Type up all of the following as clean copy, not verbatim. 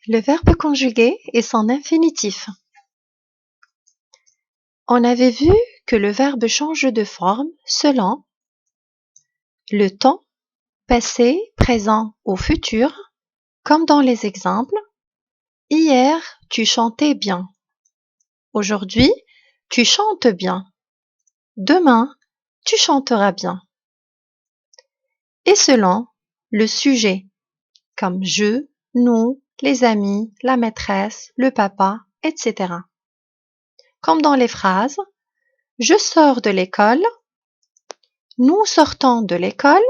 Le verbe conjugué et son infinitif. On avait vu que le verbe change de forme selon le temps, passé, présent ou futur, comme dans les exemples. Hier, tu chantais bien. Aujourd'hui, tu chantes bien. Demain, tu chanteras bien. Et selon le sujet, comme je, nous, les amis, la maîtresse, le papa, etc. Comme dans les phrases, je sors de l'école, nous sortons de l'école,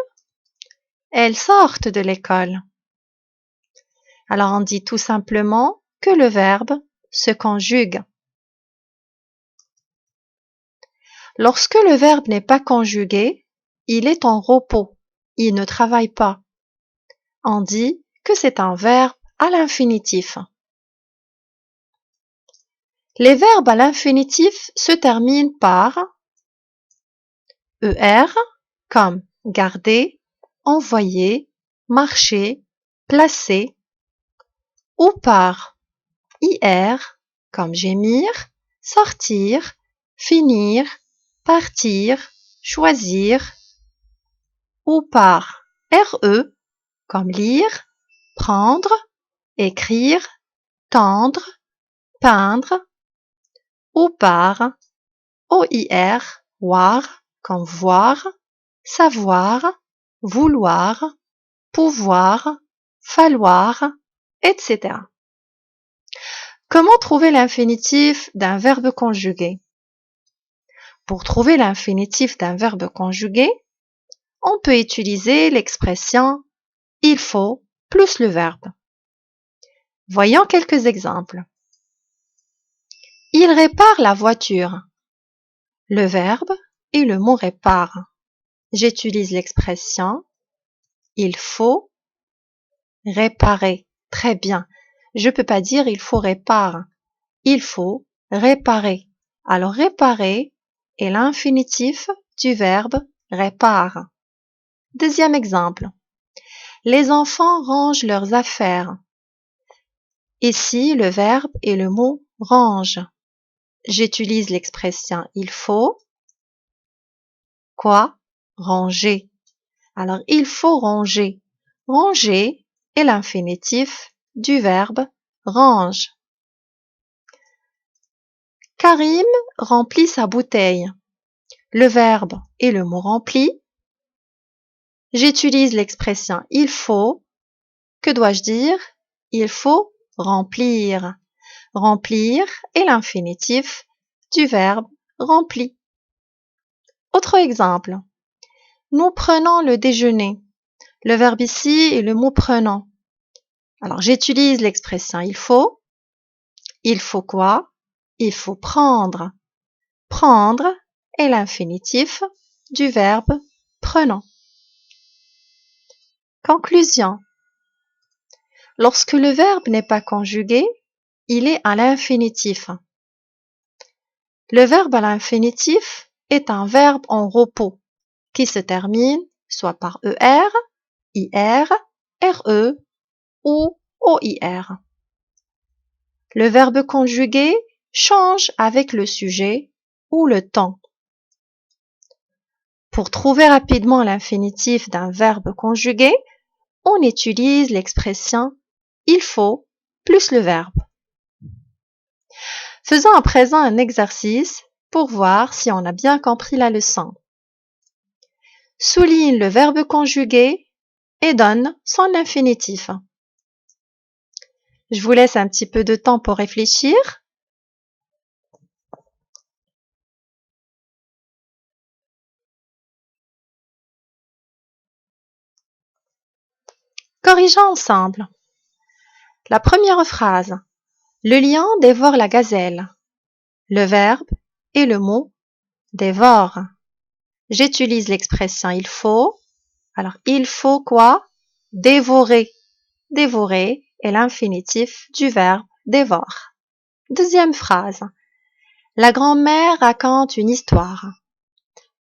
elles sortent de l'école. Alors on dit tout simplement que le verbe se conjugue. Lorsque le verbe n'est pas conjugué, il est en repos, il ne travaille pas. On dit que c'est un verbe à l'infinitif. Les verbes à l'infinitif se terminent par ER, comme garder, envoyer, marcher, placer, ou par IR, comme gémir, sortir, finir, partir, choisir, ou par RE, comme lire, prendre, écrire, tendre, peindre, ou par OIR, voir, comme voir, savoir, vouloir, pouvoir, falloir, etc. Comment trouver l'infinitif d'un verbe conjugué? Pour trouver l'infinitif d'un verbe conjugué, on peut utiliser l'expression « il faut » plus le verbe. Voyons quelques exemples. Il répare la voiture. Le verbe et le mot répare. J'utilise l'expression « il faut réparer ». Très bien. Je ne peux pas dire « il faut réparer ». Il faut réparer. Alors réparer est l'infinitif du verbe répare. Deuxième exemple. Les enfants rangent leurs affaires. Ici, le verbe est le mot range. J'utilise l'expression il faut quoi? Ranger. Alors, il faut ranger. Ranger est l'infinitif du verbe range. Karim remplit sa bouteille. Le verbe et le mot rempli. J'utilise l'expression il faut. Que dois-je dire? Il faut remplir. Remplir est l'infinitif du verbe rempli. Autre exemple. Nous prenons le déjeuner. Le verbe ici est le mot prenant. Alors j'utilise l'expression il faut. Il faut quoi? Il faut prendre. Prendre est l'infinitif du verbe prenant. Conclusion. Lorsque le verbe n'est pas conjugué, il est à l'infinitif. Le verbe à l'infinitif est un verbe en repos qui se termine soit par ER, IR, RE ou OIR. Le verbe conjugué change avec le sujet ou le temps. Pour trouver rapidement l'infinitif d'un verbe conjugué, on utilise l'expression « il faut » plus le verbe. Faisons à présent un exercice pour voir si on a bien compris la leçon. Souligne le verbe conjugué et donne son infinitif. Je vous laisse un petit peu de temps pour réfléchir. Corrigeons ensemble. La première phrase. Le lion dévore la gazelle. Le verbe et le mot dévore. J'utilise l'expression il faut. Alors, il faut quoi? Dévorer. Dévorer est l'infinitif du verbe dévore. Deuxième phrase. La grand-mère raconte une histoire.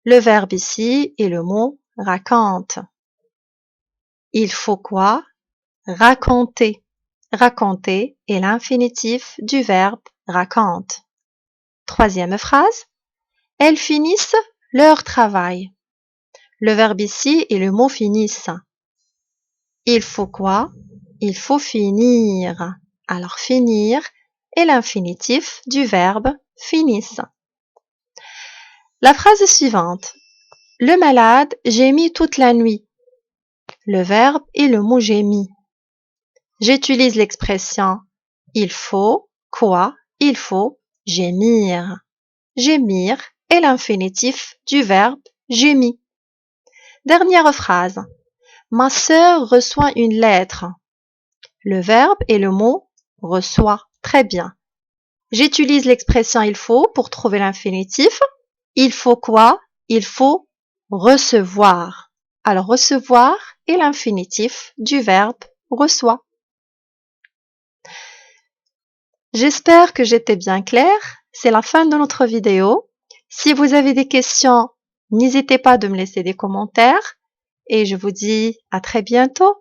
Le verbe ici est le mot raconte. Il faut quoi? Raconter. raconter est l'infinitif du verbe raconte. Troisième phrase, elles finissent leur travail. Le verbe ici est le mot finissent. Il faut quoi? Il faut finir. Alors finir est l'infinitif du verbe finissent. La phrase suivante. Le malade gémit toute la nuit. Le verbe est le mot gémit. J'utilise l'expression il faut quoi? Il faut gémir. Gémir est l'infinitif du verbe gémit. Dernière phrase. Ma sœur reçoit une lettre. Le verbe est le mot reçoit. Très bien. J'utilise l'expression il faut pour trouver l'infinitif. Il faut quoi? Il faut recevoir. Alors recevoir est l'infinitif du verbe reçoit. J'espère que j'étais bien claire. C'est la fin de notre vidéo. Si vous avez des questions, n'hésitez pas de me laisser des commentaires et je vous dis à très bientôt.